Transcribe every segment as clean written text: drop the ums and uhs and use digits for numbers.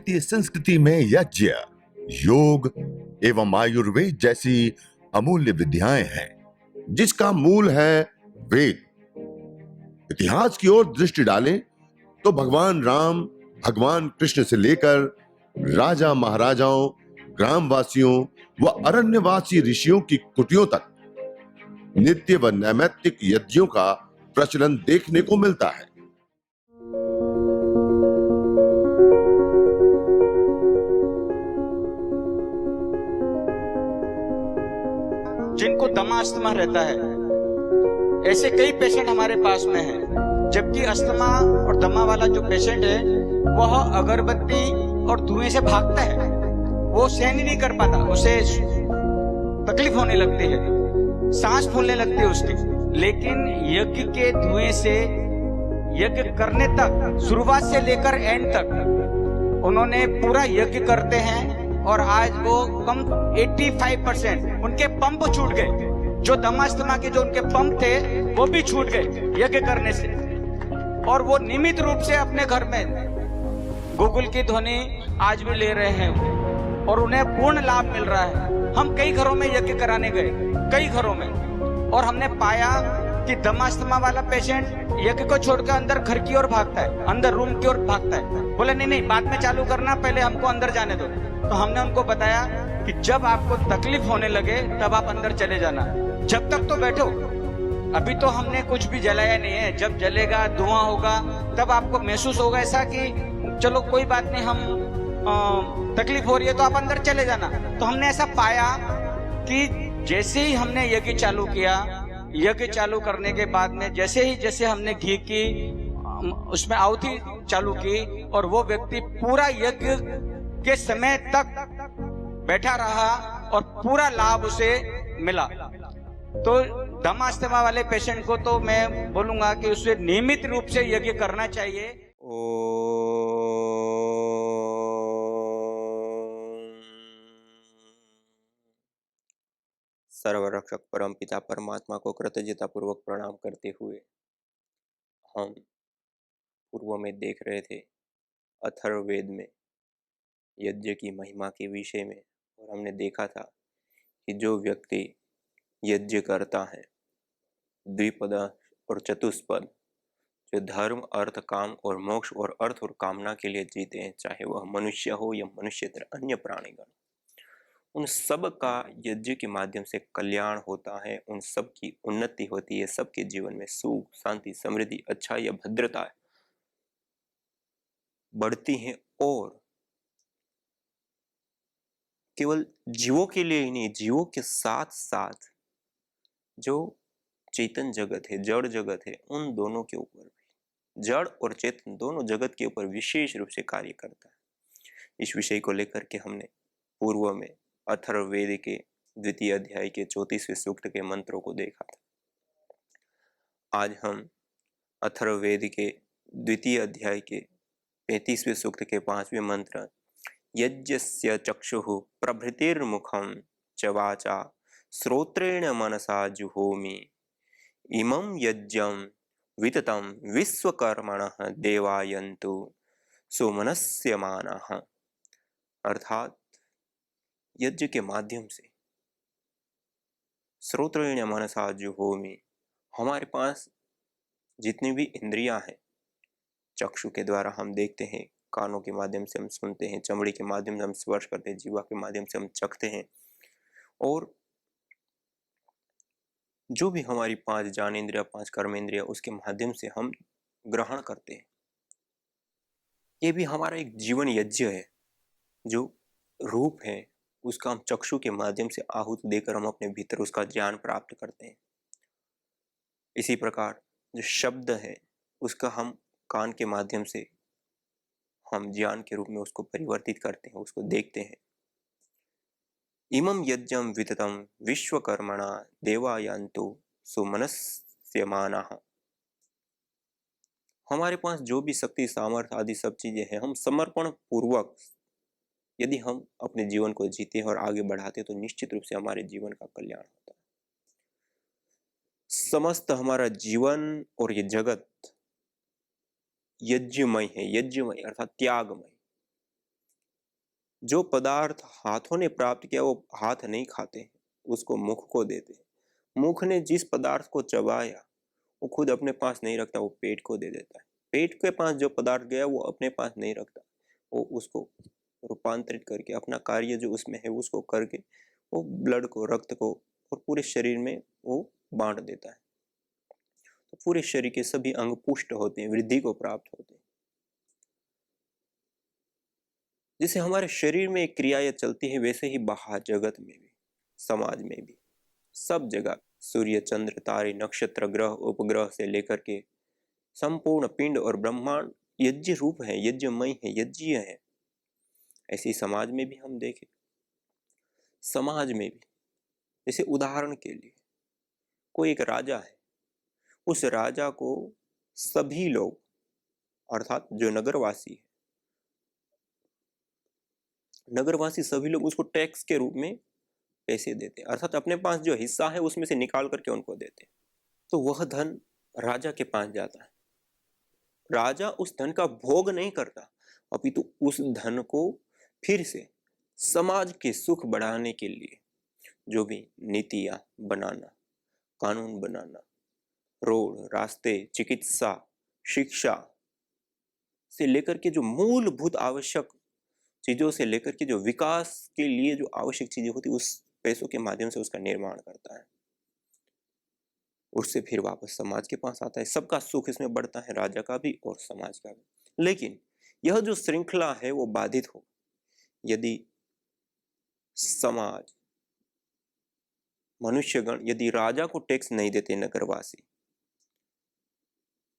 भारतीय संस्कृति में यज्ञ, योग एवं आयुर्वेद जैसी अमूल्य विद्याएं हैं, जिसका मूल है वेद। इतिहास की ओर दृष्टि डालें तो भगवान राम, भगवान कृष्ण से लेकर राजा महाराजाओं, ग्रामवासियों व अरण्यवासी ऋषियों की कुटियों तक नित्य व नैमित्तिक यज्ञों का प्रचलन देखने को मिलता है। जिनको दमा अस्थमा रहता है, ऐसे कई पेशेंट हमारे पास में हैं। जबकि अस्थमा और दमा वाला जो पेशेंट है वह अगरबत्ती और धुएं से भागता है, वो सहन ही नहीं कर पाता, उसे तकलीफ होने लगती है, सांस फूलने लगती है उसकी। लेकिन यज्ञ के धुएं से यज्ञ करने तक, शुरुआत से लेकर एंड तक उन्होंने पूरा यज्ञ करते हैं। और आज वो कम 85% उनके पंप छूट गए, जो दमास्थमा के जो उनके पंप थे वो भी छूट गए यज्ञ करने से। और वो नियमित रूप से अपने घर में गूगल की ध्वनि आज भी ले रहे हैं और उन्हें पूर्ण लाभ मिल रहा है। हम कई घरों में यज्ञ कराने गए, कई घरों में, और हमने पाया कि दमास्थमा वाला पेशेंट यज्ञ को छोड़कर अंदर घर की ओर भागता है, अंदर रूम की ओर भागता है। बोले नहीं, बाद में चालू करना, पहले हमको अंदर जाने दो। तो हमने उनको बताया कि जब आपको तकलीफ होने लगे तब आप अंदर चले जाना, जब तक तो बैठो। अभी तो हमने कुछ भी जलाया नहीं है, जब जलेगा, धुआं होगा, तब आपको महसूस होगा ऐसा कि चलो कोई बात नहीं, हम तकलीफ हो रही है तो आप अंदर चले जाना। तो हमने ऐसा पाया कि जैसे ही हमने यज्ञ चालू किया, यज्ञ चालू करने के बाद में जैसे हमने घी की उसमें आहुति चालू की, और वो व्यक्ति पूरा यज्ञ के समय तक बैठा रहा और पूरा लाभ उसे मिला। तो दमा अस्थमा वाले पेशेंट को तो मैं बोलूंगा कि उसे नियमित रूप से यज्ञ करना चाहिए। सर्वरक्षक परम पिता परमात्मा को कृतज्ञता पूर्वक प्रणाम करते हुए हम पूर्व में देख रहे थे अथर्ववेद में यज्ञ की महिमा के विषय में, और हमने देखा था कि जो व्यक्ति यज्ञ करता है, द्विपद और चतुष्पद, जो धर्म, अर्थ, काम और मोक्ष और अर्थ और कामना के लिए जीते हैं, चाहे वह मनुष्य हो या मनुष्यतर अन्य प्राणीगण, उन सब का यज्ञ के माध्यम से कल्याण होता है, उन सब की उन्नति होती है, सबके जीवन में सुख, शांति, समृद्धि, अच्छाई या भद्रता बढ़ती है। और केवल जीवों के लिए ही नहीं, जीवों के साथ साथ जो चेतन जगत है, जड़ जगत है, उन दोनों के ऊपर भी, जड़ और चेतन दोनों जगत के ऊपर विशेष रूप से कार्य करता है। इस विषय को लेकर के हमने पूर्व में अथर्ववेद के द्वितीय अध्याय के 34वें सूक्त के मंत्रों को देखा था। आज हम अथर्ववेद के द्वितीय अध्याय के 35वें सूक्त के 5वें मंत्र, यज्ञस्य चक्षुः प्रभृतिर्मुखं च वाचा श्रोत्रेण मनसा जुहोमि इमं यज्ञं विततं विश्वकर्मणः देवायन्तु सुमनस्यमानः। अर्थात यज्ञ के माध्यम से श्रोत्रेण मनसा जुहोमि, हमारे पास जितनी भी इंद्रियां हैं, चक्षु के द्वारा हम देखते हैं, कानों के माध्यम से हम सुनते हैं, चमड़ी के माध्यम से हम स्पर्श करते हैं, जीवा के माध्यम से हम चखते हैं, और जो भी हमारी 5 ज्ञानेंद्रिया, 5 कर्मेंद्रिया, उसके माध्यम से हम ग्रहण करते हैं। ये भी हमारा एक जीवन यज्ञ है। जो रूप है उसका हम चक्षु के माध्यम से आहुति देकर हम अपने भीतर उसका ज्ञान प्राप्त करते हैं। इसी प्रकार जो शब्द है उसका हम कान के माध्यम से हम ज्ञान के रूप में उसको परिवर्तित करते हैं, उसको देखते हैं। इमं यज्ञं विततं विश्वकर्मणा देवायन्तु सुमनस्यमानः। हमारे पास जो भी शक्ति, सामर्थ्य आदि सब चीजें हैं, हम समर्पण पूर्वक यदि हम अपने जीवन को जीते और आगे बढ़ाते तो निश्चित रूप से हमारे जीवन का कल्याण होता है। समस्त हमारा जीवन और ये जगत यज्ञमय है, यज्ञमय अर्थात त्यागमय। जो पदार्थ हाथों ने प्राप्त किया वो हाथ नहीं खाते हैं, उसको मुख को देते हैं। मुख ने जिस पदार्थ को चबाया वो खुद अपने पास नहीं रखता, वो पेट को दे देता है। पेट के पास जो पदार्थ गया वो अपने पास नहीं रखता, वो उसको रूपांतरित करके अपना कार्य जो उसमें है उसको करके वो ब्लड को, रक्त को और पूरे शरीर में वो बांट देता है। तो पूरे शरीर के सभी अंग पुष्ट होते हैं, वृद्धि को प्राप्त होते हैं। जैसे हमारे शरीर में एक क्रियाएं चलती है वैसे ही बाहर जगत में भी, समाज में भी, सब जगह सूर्य, चंद्र, तारे, नक्षत्र, ग्रह, उपग्रह से लेकर के संपूर्ण पिंड और ब्रह्मांड यज्ञ रूप है, यज्ञमय है, यज्ञीय है। ऐसे ही समाज में भी हम देखें, समाज में भी जैसे उदाहरण के लिए कोई एक राजा है, उस राजा को सभी लोग अर्थात जो नगरवासी है, नगरवासी सभी लोग उसको टैक्स के रूप में पैसे देते हैं, अर्थात अपने पास जो हिस्सा है उसमें से निकाल करके उनको देते हैं। तो वह धन राजा के पास जाता है। राजा उस धन का भोग नहीं करता, अपितु उस धन को फिर से समाज के सुख बढ़ाने के लिए जो भी नीतियां बनाना, कानून बनाना, रोड, रास्ते, चिकित्सा, शिक्षा से लेकर के जो मूलभूत आवश्यक चीजों से लेकर के जो विकास के लिए जो आवश्यक चीजें होती उस पैसों के माध्यम से उसका निर्माण करता है। उससे फिर वापस समाज के पास आता है। सबका सुख इसमें बढ़ता है, राजा का भी और समाज का भी। लेकिन यह जो श्रृंखला है वो बाधित हो यदि समाज, मनुष्यगण यदि राजा को टैक्स नहीं देते नगरवासी,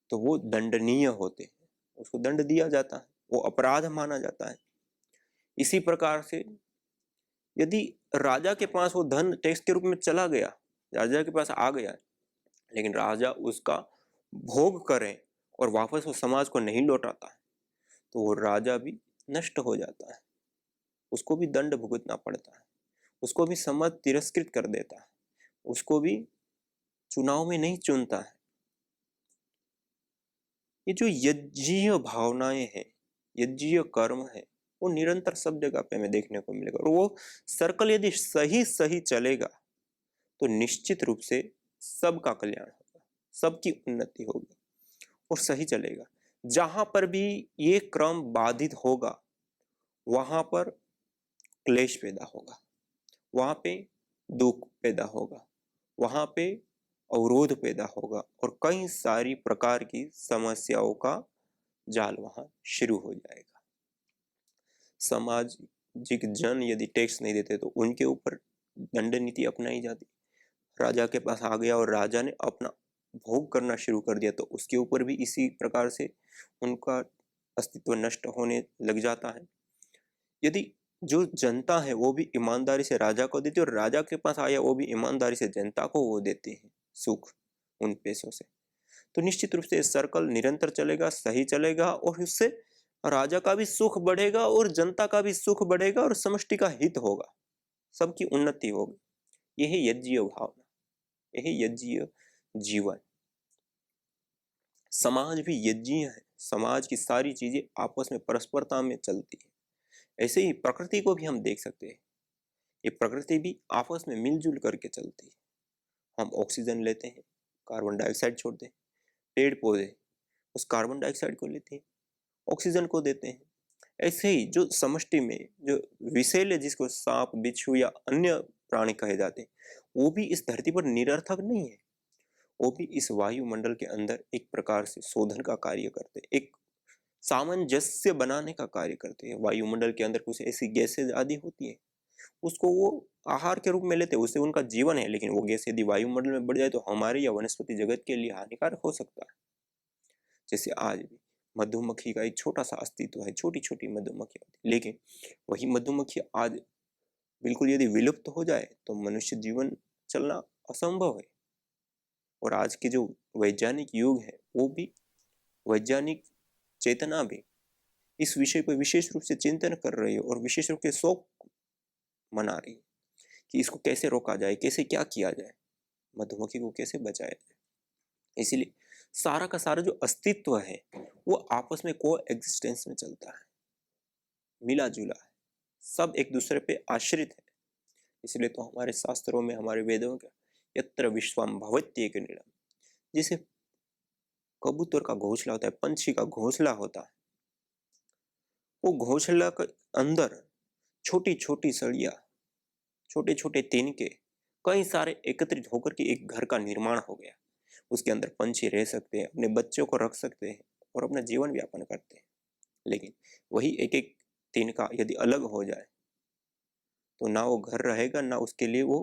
तो वो दंडनीय होते हैं, उसको दंड दिया जाता है, वो अपराध माना जाता है। इसी प्रकार से यदि राजा के पास वो धन टैक्स के रूप में चला गया, राजा के पास आ गया, लेकिन राजा उसका भोग करे और वापस वो समाज को नहीं लौटाता है, तो वो राजा भी नष्ट हो जाता है, उसको भी दंड भुगतना पड़ता है, उसको भी समाज तिरस्कृत कर देता है, उसको भी चुनाव में नहीं चुनता है। ये जो यज्ञीय भावनाएं हैं, यज्ञीय कर्म है, वो निरंतर सब जगह पे हमें देखने को मिलेगा। और वो सर्कल यदि सही सही चलेगा तो निश्चित रूप से सबका कल्याण होगा, सबकी उन्नति होगी और सही चलेगा। जहां पर भी ये क्रम बाधित होगा वहां पर क्लेश पैदा होगा, वहां पे दुख पैदा होगा, वहां पे अवरोध पैदा होगा और कई सारी प्रकार की समस्याओं का जाल वहां शुरू हो जाएगा। सामाजिक जन यदि टैक्स नहीं देते तो उनके ऊपर दंड नीति अपनाई जाती। राजा के पास आ गया और राजा ने अपना भोग करना शुरू कर दिया तो उसके ऊपर भी इसी प्रकार से उनका अस्तित्व नष्ट होने लग जाता है। यदि जो जनता है वो भी ईमानदारी से राजा को देती है और राजा के पास आया वो भी ईमानदारी से जनता को वो देते हैं सुख उन पैसों से, तो निश्चित रूप से सर्कल निरंतर चलेगा, सही चलेगा और उससे राजा का भी सुख बढ़ेगा और जनता का भी सुख बढ़ेगा और समष्टि का हित होगा, सबकी उन्नति होगी। यही यज्ञीय भावना, यही यज्ञीय जीवन। समाज भी यज्ञीय है, समाज की सारी चीजें आपस में परस्परता में चलती है। ऐसे ही प्रकृति को भी हम देख सकते हैं, ये प्रकृति भी आपस में मिलजुल करके चलती है। हम ऑक्सीजन लेते हैं, कार्बन डाइऑक्साइड छोड़ते हैं, पेड़ पौधे उस कार्बन डाइऑक्साइड को लेते हैं, ऑक्सीजन को देते हैं। ऐसे ही जो समष्टि में जो विषैले जिसको सांप, बिच्छू या अन्य प्राणी कहे जाते हैं वो भी इस धरती पर निरर्थक नहीं है, वो भी इस वायुमंडल के अंदर एक प्रकार से शोधन का कार्य करते हैं, एक सामंजस्य बनाने का कार्य करते हैं। वायुमंडल के अंदर कुछ ऐसी गैसेज आदि होती है उसको वो आहार के रूप में लेते हैं, उससे उनका जीवन है, लेकिन वो गैस यदि वायुमंडल में बढ़ जाए तो हमारे या वनस्पति जगत के लिए हानिकारक हो सकता है। जैसे आज भी मधुमक्खी का एक छोटा सा अस्तित्व है, छोटी छोटी मधुमक्खी होती है, लेकिन वही मधुमक्खी आज बिल्कुल यदि विलुप्त हो जाए तो मनुष्य जीवन चलना असंभव है। और आज के जो वैज्ञानिक युग है वो भी, वैज्ञानिक चेतना भी इस विषय पर विशेष रूप से चिंतन कर रही है और विशेष रूप से शोक मना रही है कि इसको कैसे रोका जाए, कैसे क्या किया जाए, मधुमक्खी को कैसे बचाया जाए। इसीलिए सारा का सारा जो अस्तित्व है वो आपस में को एग्जिस्टेंस में चलता है, मिला जुला है, सब एक दूसरे पे आश्रित है। इसलिए तो हमारे शास्त्रों में, हमारे वेदों का यत्र विश्वम भवत्येक नीड़म, जिसे कबूतर का घोंसला होता है, पंछी का घोंसला होता है, वो घोंसला के अंदर छोटी छोटी सड़िया, छोटे छोटे तिनके, कई सारे एकत्रित होकर के एक घर का निर्माण हो गया। उसके अंदर पंछी रह सकते हैं, अपने बच्चों को रख सकते हैं और अपना जीवन यापन करते हैं। लेकिन वही एक एक तिनका यदि अलग हो जाए तो ना वो घर रहेगा, ना उसके लिए वो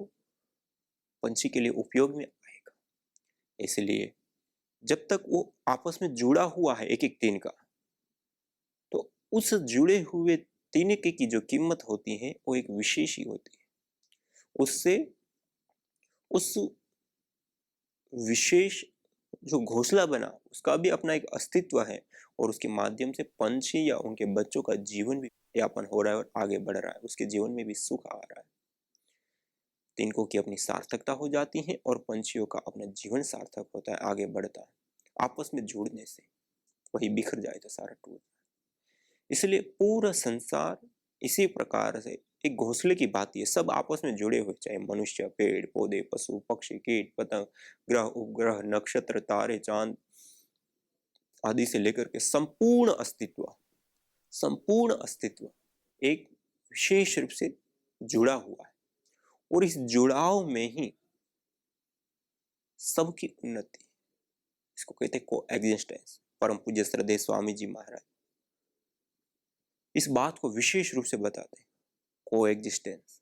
पंछी के लिए उपयोग में आएगा। इसलिए जब तक वो आपस में जुड़ा हुआ है एक एक तिनका, तो उस जुड़े हुए तिनके की जो कीमत होती है वो एक विशेष ही होती है। उससे उस विशेष जो घोंसला बना उसका भी अपना एक अस्तित्व है और उसके माध्यम से पंछी या उनके बच्चों का जीवन भी यापन हो रहा है और आगे बढ़ रहा है, उसके जीवन में भी सुख आ रहा है। तिनकों की अपनी सार्थकता हो जाती है और पंछियों का अपना जीवन सार्थक होता है, आगे बढ़ता है। आपस में जुड़ने से, वही बिखर जाए तो सारा टूट जाए। इसलिए पूरा संसार इसी प्रकार से एक घोंसले की बात है, सब आपस में जुड़े हुए, चाहे मनुष्य, पेड़ पौधे, पशु पक्षी, कीट पतंग, ग्रह उपग्रह, नक्षत्र, तारे, चांद आदि से लेकर के संपूर्ण अस्तित्व एक विशेष रूप से जुड़ा हुआ है और इस जुड़ाव में ही सबकी उन्नति, इसको कहते हैं को एग्जिस्टेंस। परम पूज्य श्रद्धेय स्वामी जी महाराज इस बात को विशेष रूप से बताते हैं, को एग्जिस्टेंस,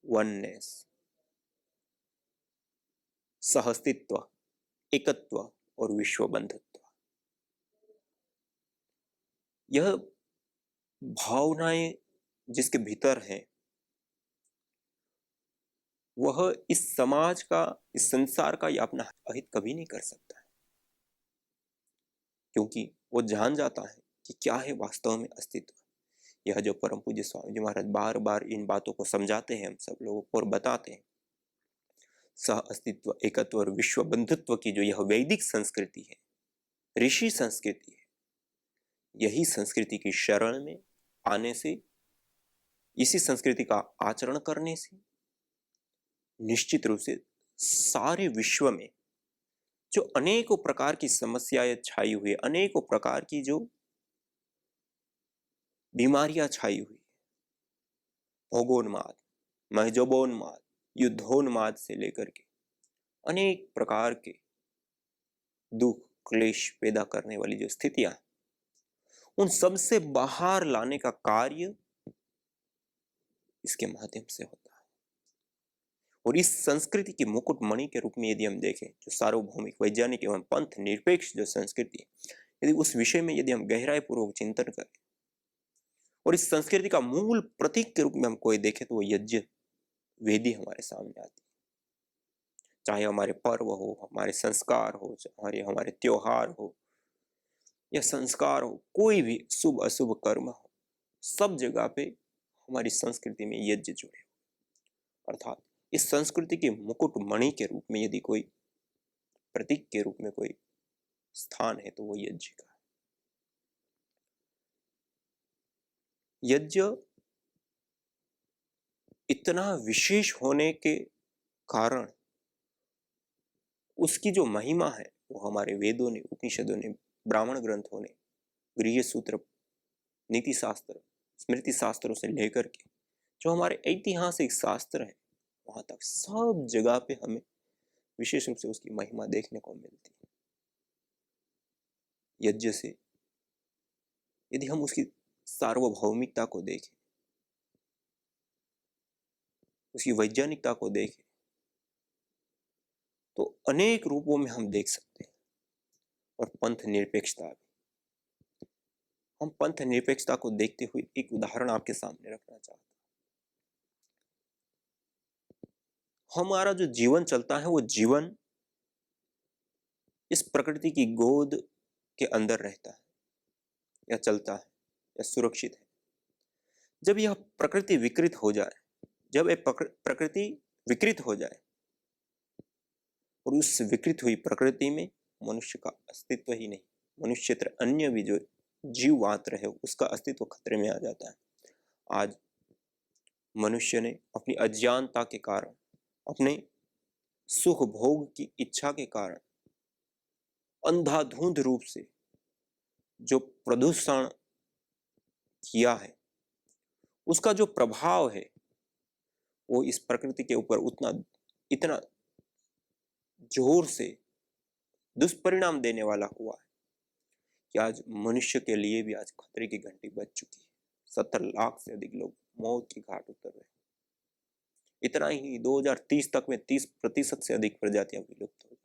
वननेस, सहअस्तित्व, एकत्व और विश्व बंधुत्व। यह भावनाएं जिसके भीतर है वह इस समाज का, इस संसार का या अपना अहित कभी नहीं कर सकता है, क्योंकि वो जान जाता है कि क्या है वास्तव में अस्तित्व। यह जो परम पूज्य स्वामी जी महाराज बार बार इन बातों को समझाते हैं हम सब लोगों को और बताते हैं, सह अस्तित्व, एकत्व और विश्व बंधुत्व की जो यह वैदिक संस्कृति है, ऋषि संस्कृति है, यही संस्कृति की शरण में आने से, इसी संस्कृति का आचरण करने से निश्चित रूप से सारे विश्व में जो अनेकों प्रकार की समस्याएं छाई हुई, अनेकों प्रकार की जो बीमारियां छाई हुई, भोगोन्माद, महजबोन्माद, युद्धोन्माद से लेकर के अनेक प्रकार के दुख क्लेश पैदा करने वाली जो स्थितियां, उन सब से बाहर लाने का कार्य इसके माध्यम से होता है। और इस संस्कृति की मुकुटमणि के रूप में यदि हम देखें, जो सार्वभौमिक, वैज्ञानिक एवं पंथ निरपेक्ष जो संस्कृति है, यदि उस विषय में यदि हम गहराई पूर्वक चिंतन करें और इस संस्कृति का मूल प्रतीक के रूप में हम कोई देखें तो वो यज्ञ वेदी हमारे सामने आती है। चाहे हमारे पर्व हो, हमारे संस्कार हो, चाहे हमारे त्योहार हो या संस्कार हो, कोई भी शुभ अशुभ कर्म हो, सब जगह पे हमारी संस्कृति में यज्ञ जुड़े। अर्थात इस संस्कृति के मुकुटमणि के रूप में यदि कोई प्रतीक के रूप में कोई स्थान है तो वो यज्ञ का है। यज्ञ इतना विशेष होने के कारण उसकी जो महिमा है वो हमारे वेदों ने, उपनिषदों ने, ब्राह्मण ग्रंथों ने, गृह सूत्र, नीति शास्त्र, स्मृति शास्त्रों से लेकर के जो हमारे ऐतिहासिक शास्त्र है वहां तक सब जगह पे हमें विशेष रूप से उसकी महिमा देखने को मिलती है। यज्ञ से यदि हम उसकी सार्वभौमिकता को देखें, उसकी वैज्ञानिकता को देखें, तो अनेक रूपों में हम देख सकते हैं। और पंथ निरपेक्षता भी, हम पंथ निरपेक्षता को देखते हुए एक उदाहरण आपके सामने रखना चाहता हूं। हमारा जो जीवन चलता है वो जीवन इस प्रकृति की गोद के अंदर रहता है या चलता है या सुरक्षित है। जब यह प्रकृति विकृत हो जाए, जब एक प्रकृति विकृत हो जाए और उस विकृत हुई प्रकृति में मनुष्य का अस्तित्व ही नहीं, मनुष्येतर अन्य भी जो जीव मात्र है उसका अस्तित्व खतरे में आ जाता है। आज मनुष्य ने अपनी अज्ञानता के कारण, अपने सुख भोग की इच्छा के कारण अंधाधुंध रूप से जो प्रदूषण किया है, उसका जो प्रभाव है वो इस प्रकृति के ऊपर इतना जोर से दुष्परिणाम देने वाला हुआ है कि आज मनुष्य के लिए भी आज खतरे की घंटी बज चुकी है। 70 लाख से अधिक लोग मौत की घाट उतर रहे हैं। इतना ही 2030 तक में 30% से अधिक प्रजातियां विलुप्त हो गई।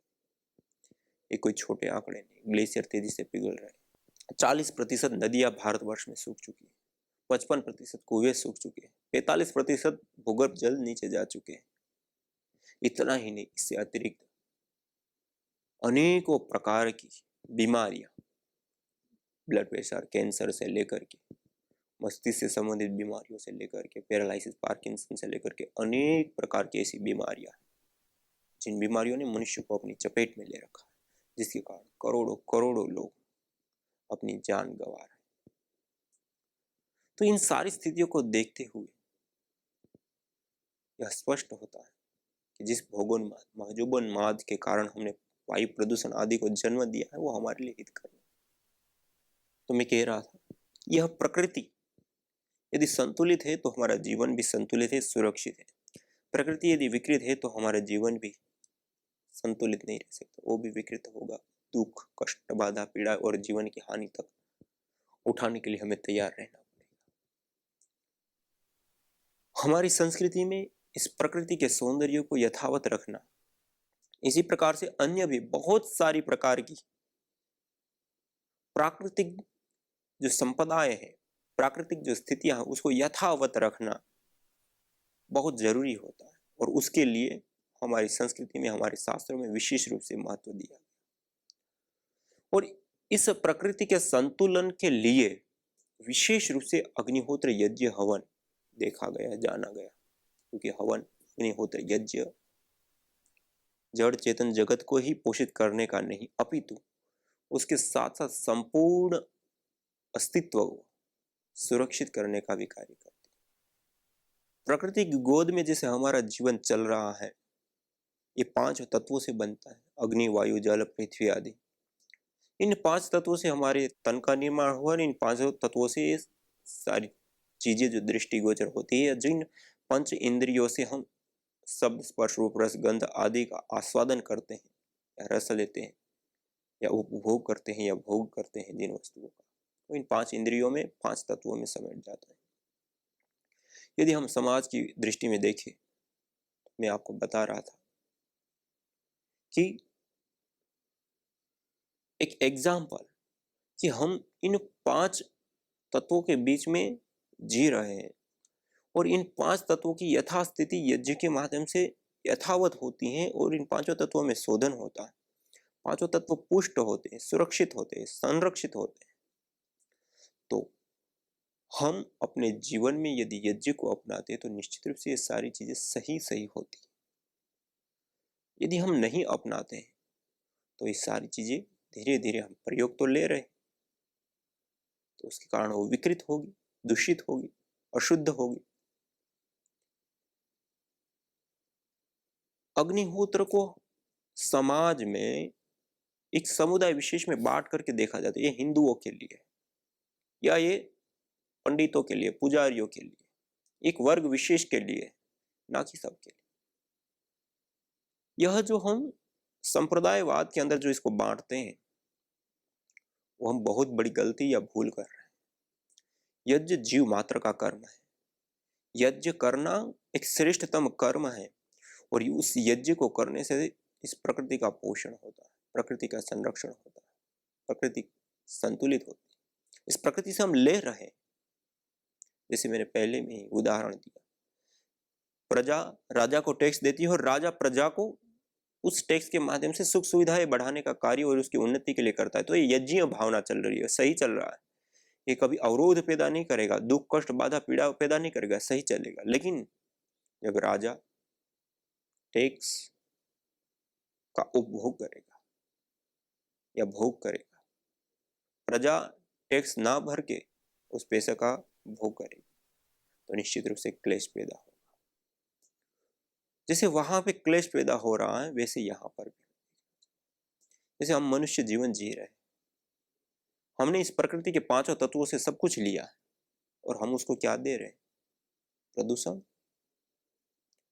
ये कोई छोटे आंकड़े नहीं। ग्लेशियर तेजी से पिघल रहे हैं। 40% नदियां भारतवर्ष में सूख चुकी है। 55% कुएं सूख चुके हैं। 45% भूगर्भ जल नीचे जा चुके हैं। इतना ही नहीं, इससे अतिरिक्त अनेकों प्रकार की बीमारियां, ब्लड प्रेशर, कैंसर से लेकर के मस्तिष्क से संबंधित बीमारियों से लेकर के पैरालिसिस, पार्किंसन से लेकर के अनेक प्रकार की ऐसी बीमारियां हैं जिन बीमारियों ने मनुष्य को अपनी चपेट में ले रखा है, जिसके कारण करोड़ों करोड़ों लोग अपनी जान गंवा रहे हैं। तो इन सारी स्थितियों को देखते हुए यह स्पष्ट होता है कि जिस महजूबोन्माद के कारण हमने वायु प्रदूषण आदि को जन्म दिया है वो हमारे लिए हितकर नहीं। तो मैं कह रहा था, यह प्रकृति यदि संतुलित है तो हमारा जीवन भी संतुलित है, सुरक्षित है। प्रकृति यदि विकृत है तो हमारा जीवन भी संतुलित नहीं रह सकता, वो भी विकृत होगा। दुख, कष्ट, बाधा, पीड़ा और जीवन की हानि तक उठाने के लिए हमें तैयार रहना पड़ेगा। हमारी संस्कृति में इस प्रकृति के सौंदर्य को यथावत रखना, इसी प्रकार से अन्य भी बहुत सारी प्रकार की प्राकृतिक जो संपदाएं हैं, प्राकृतिक जो स्थितियां हैं, उसको यथावत रखना बहुत जरूरी होता है। और उसके लिए हमारी संस्कृति में, हमारे शास्त्रों में विशेष रूप से महत्व दिया गया। और इस प्रकृति के संतुलन के लिए विशेष रूप से अग्निहोत्र यज्ञ हवन देखा गया, जाना गया। क्योंकि हवन, अग्निहोत्र यज्ञ जड़ चेतन जगत को ही पोषित करने का नहीं, अपितु उसके साथ साथ संपूर्ण अस्तित्व को सुरक्षित करने का भी कार्य करती है। प्रकृति की गोद में जैसे हमारा जीवन चल रहा है, ये 5 तत्वों से बनता है, अग्नि, वायु, जल, पृथ्वी आदि। इन 5 तत्वों से हमारे तन का निर्माण हुआ। इन 5 तत्वों से ये सारी चीजें जो दृष्टिगोचर होती है, जिन 5 इंद्रियों से हम शब्द, स्पर्श, रूप, रस, गंध आदि का आस्वादन करते हैं या रस लेते हैं या उपभोग करते हैं या भोग करते हैं जिन वस्तुओं का, तो इन 5 इंद्रियों में, 5 तत्वों में समेट जाता है। यदि हम समाज की दृष्टि में देखें, मैं आपको बता रहा था कि एक एग्जाम्पल कि हम इन 5 तत्वों के बीच में जी रहे हैं और इन 5 तत्वों की यथास्थिति यज्ञ के माध्यम से यथावत होती हैं और इन 5 तत्वों में शोधन होता है। 5 तत्व पुष्ट होते हैं, सुरक्षित होते हैं, संरक्षित होते हैं। तो हम अपने जीवन में यदि यज्ञ को अपनाते हैं तो निश्चित रूप से ये सारी चीजें सही होती है। यदि हम नहीं अपनाते हैं तो ये सारी चीजें धीरे धीरे हम प्रयोग तो ले रहे हैं, तो उसके कारण वो विकृत होगी, दूषित होगी, अशुद्ध होगी। अग्निहोत्र को समाज में एक समुदाय विशेष में बांट करके देखा जाता है। ये हिंदुओं के लिए या ये पंडितों के लिए, पुजारियों के लिए, एक वर्ग विशेष के लिए, ना कि सबके लिए। यह जो हम संप्रदायवाद के अंदर जो इसको बांटते हैं, वो हम बहुत बड़ी गलती या भूल कर रहे हैं। यज्ञ जीव मात्र का कर्म है। यज्ञ करना एक श्रेष्ठतम कर्म है और उस यज्ञ को करने से इस प्रकृति का पोषण होता है, प्रकृति का संरक्षण होता है, प्रकृति संतुलित होती है। इस प्रकृति से हम ले रहे हैं, जैसे मैंने पहले में ही उदाहरण दिया, प्रजा राजा को टैक्स देती है और राजा प्रजा को उस टैक्स के माध्यम से सुख सुविधाएं बढ़ाने का कार्य और उसकी उन्नति के लिए करता है। तो ये यज्ञीय भावना चल रही है, सही चल रहा है। ये कभी अवरोध पैदा नहीं करेगा, दुख, कष्ट, बाधा, पीड़ा पैदा नहीं करेगा, सही चलेगा। लेकिन जब राजा टैक्स का उपभोग करेगा या भोग करेगा, प्रजा टैक्स ना भर के उस पैसे का भोग करेगी, तो निश्चित रूप से क्लेश पैदा होगा। जैसे वहां पे क्लेश पैदा हो रहा है वैसे यहाँ पर भी। जैसे हम मनुष्य जीवन जी रहे हैं, हमने इस प्रकृति के पांचों तत्वों से सब कुछ लिया है और हम उसको क्या दे रहे हैं? प्रदूषण।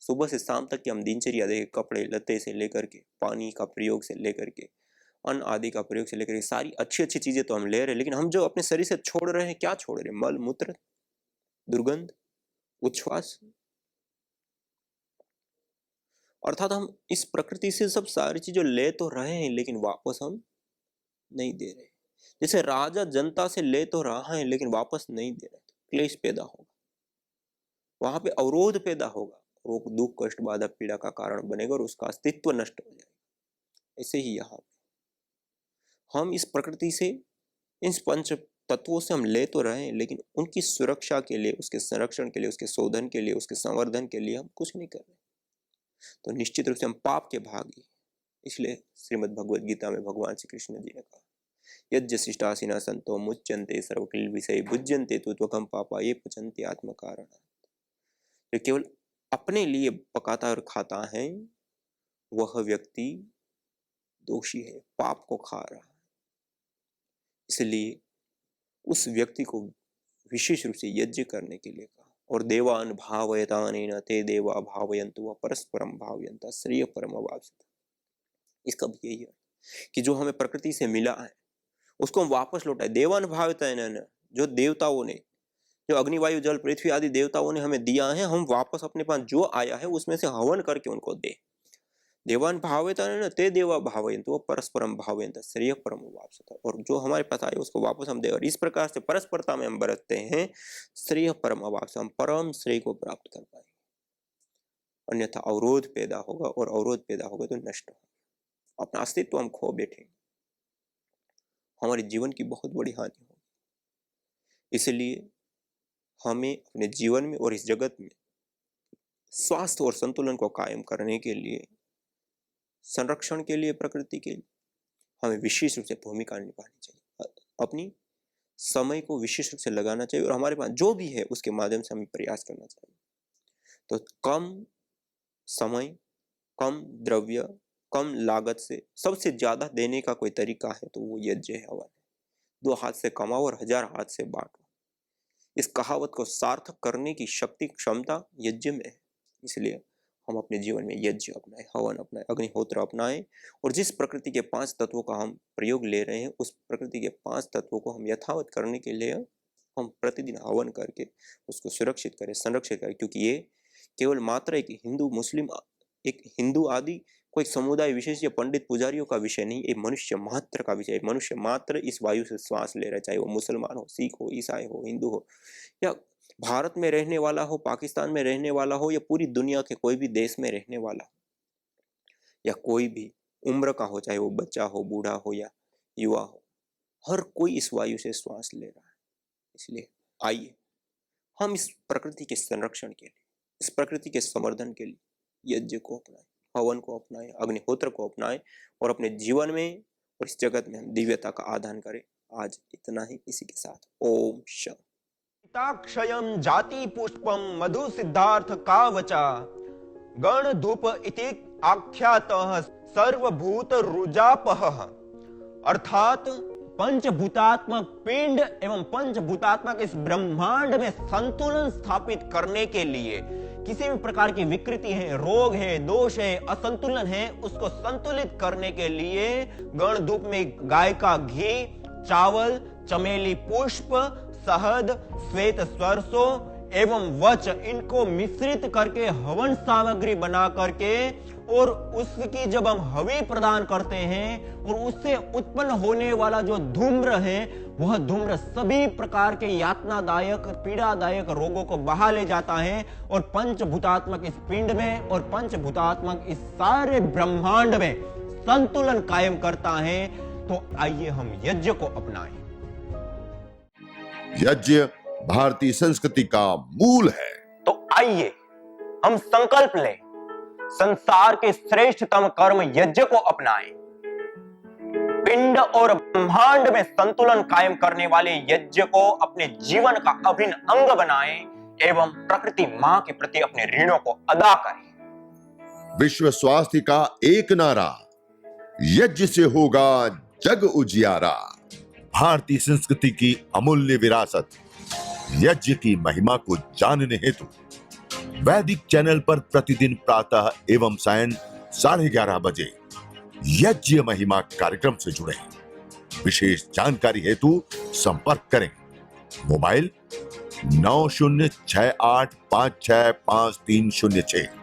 सुबह से शाम तक की हम दिनचर्या देखें, कपड़े लत्ते से लेकर के, पानी का प्रयोग से लेकर के, अन्न आदि का प्रयोग से लेकर के, सारी अच्छी अच्छी चीजें तो हम ले रहे हैं, लेकिन हम जो अपने शरीर से छोड़ रहे हैं, क्या छोड़ रहे हैं? मल मूत्र, दुर्गंध, उच्छ्वास। अर्थात हम इस प्रकृति से सब सारी चीजें ले तो रहे हैं लेकिन वापस हम नहीं दे रहे। जैसे राजा जनता से ले तो रहा है लेकिन वापस नहीं दे रहे, क्लेश पैदा होगा, वहां पे अवरोध पैदा होगा, रोग दुख कष्ट बाधा पीड़ा का कारण बनेगा और उसका अस्तित्व नष्ट हो जाएगा। ऐसे ही यहाँ पे हम इस प्रकृति से, इन पंच तत्वों से हम ले तो रहे हैं लेकिन उनकी सुरक्षा के लिए, उसके संरक्षण के लिए, उसके शोधन के लिए, उसके संवर्धन के लिए हम कुछ नहीं कर रहे। तो निश्चित रूप से हम पाप के भागी। इसलिए श्रीमद् भगवद गीता में भगवान श्री कृष्ण जी ने कहा, यज्ञ शिष्टासिना संतो मुच्यन्ते सर्वकिल विषय भुज्यन्ते तु त्वकम पापा ये पचन्ते आत्म कारण। जो केवल अपने लिए पकाता और खाता है वह व्यक्ति दोषी है, पाप को खा रहा है। इसलिए उस व्यक्ति को विशेष रूप से यज्ञ करने के लिए कहा। और देवान भावयतानेन ते देवा भावयन्तु परस्परम भावयन्ता श्रेय परम अवाप्स्यता। इसका भी यही है कि जो हमें प्रकृति से मिला है उसको हम वापस लौटाए। देवान भावयतानेन, जो देवताओं ने, जो अग्नि वायु जल पृथ्वी आदि देवताओं ने हमें दिया है, हम वापस अपने पास जो आया है उसमें से हवन करके उनको दे। देवान भावयतानेन ते देवा भावयन्तु परस्परम भावयन्ता श्रेय परम अवाप्स्यता। और जो हमारे पास आए उसको वापस हम दे। और इस प्रकार से परस्परता में हम बरतते हैं, श्रेय परम अवाप्स्यता, हम परम श्रेय को प्राप्त कर पाएंगे। अन्यथा अवरोध पैदा होगा और अवरोध पैदा होगा तो नष्ट होगा, अपना अस्तित्व हम खो बैठेंगे, हमारे जीवन की बहुत बड़ी हानि होगी। इसलिए हमें अपने जीवन में और इस जगत में स्वास्थ्य और संतुलन को कायम करने के लिए, संरक्षण के लिए, प्रकृति के लिए हमें विशेष रूप से भूमिका निभानी चाहिए। अपनी समय को विशेष रूप से लगाना चाहिए और हमारे पास जो भी है उसके माध्यम से हमें प्रयास करना चाहिए। तो कम समय, कम द्रव्य, कम लागत से सबसे ज्यादा देने का कोई तरीका है तो वो यज्ञ है, हवन है। 2 हाथ से कमाओ और 1000 हाथ से बांटो। इस कहावत को सार्थक करने की शक्ति, क्षमता यज्ञ में है। इसलिए हम अपने जीवन में यज्ञ अपनाएं, हवन अपनाएं, अग्निहोत्र अपनाएं और जिस प्रकृति के 5 तत्वों का हम प्रयोग ले रहे हैं उस प्रकृति के 5 तत्वों को हम यथावत करने के लिए हम प्रतिदिन हवन करके उसको सुरक्षित करें, संरक्षित करें। क्योंकि ये केवल मात्र एक हिंदू, मुस्लिम, एक हिंदू आदि कोई समुदाय विशेष या पंडित पुजारियों का विषय नहीं, ये मनुष्य मात्र का विषय है। मनुष्य मात्र इस वायु से श्वास ले रहा है, चाहे वो मुसलमान हो, सिख हो, ईसाई हो, हिंदू हो, या भारत में रहने वाला हो, पाकिस्तान में रहने वाला हो, या पूरी दुनिया के कोई भी देश में रहने वाला हो, या कोई भी उम्र का हो, चाहे वो बच्चा हो, बूढ़ा हो या युवा हो, हर कोई इस वायु से श्वास ले रहा है। इसलिए आइए हम इस प्रकृति के संरक्षण के लिए, इस प्रकृति के संवर्धन के लिए यज्ञ को अपनाएं, हवन को अपनाएं, अग्निहोत्र को अपनाएं और अपने जीवन में और इस जगत में हम दिव्यता का आदान करें। आज इतना ही, इसी के साथ ओम शांति। क्षयं जाति पुष्पम मधु सिद्धार्थ कावचा गण धूप इति आख्यातः सर्वभूत रुजापह। अर्थात पंचभूतात्मक पिंड एवं पंचभूतात्मक इस ब्रह्मांड में संतुलन स्थापित करने के लिए किसी भी प्रकार की विकृति है, रोग है, दोष है, असंतुलन है, उसको संतुलित करने के लिए गण धूप में गाय का घी, चावल, चमेली पुष्प, शहद, श्वेत सरसों एवं वच, इनको मिश्रित करके हवन सामग्री बना करके और उसकी जब हम हवि प्रदान करते हैं और उससे उत्पन्न होने वाला जो धूम्र है वह धूम्र सभी प्रकार के यातनादायक, पीड़ादायक रोगों को बहा ले जाता है और पंचभूतात्मक इस पिंड में और पंचभूतात्मक इस सारे ब्रह्मांड में संतुलन कायम करता है। तो आइए हम यज्ञ को अपनाएं। यज्ञ भारतीय संस्कृति का मूल है। तो आइए हम संकल्प लें, संसार के श्रेष्ठतम कर्म यज्ञ को अपनाएं। पिंड और ब्रह्मांड में संतुलन कायम करने वाले यज्ञ को अपने जीवन का अभिन्न अंग बनाएं एवं प्रकृति मां के प्रति अपने ऋणों को अदा करें। विश्व स्वास्थ्य का एक नारा, यज्ञ से होगा जग उजियारा। भारतीय संस्कृति की अमूल्य विरासत यज्ञ की महिमा को जानने हेतु वैदिक चैनल पर प्रतिदिन प्रातः एवं सायं 11:30 बजे यज्ञ महिमा कार्यक्रम से जुड़े। विशेष जानकारी हेतु संपर्क करें। मोबाइल 9068565306।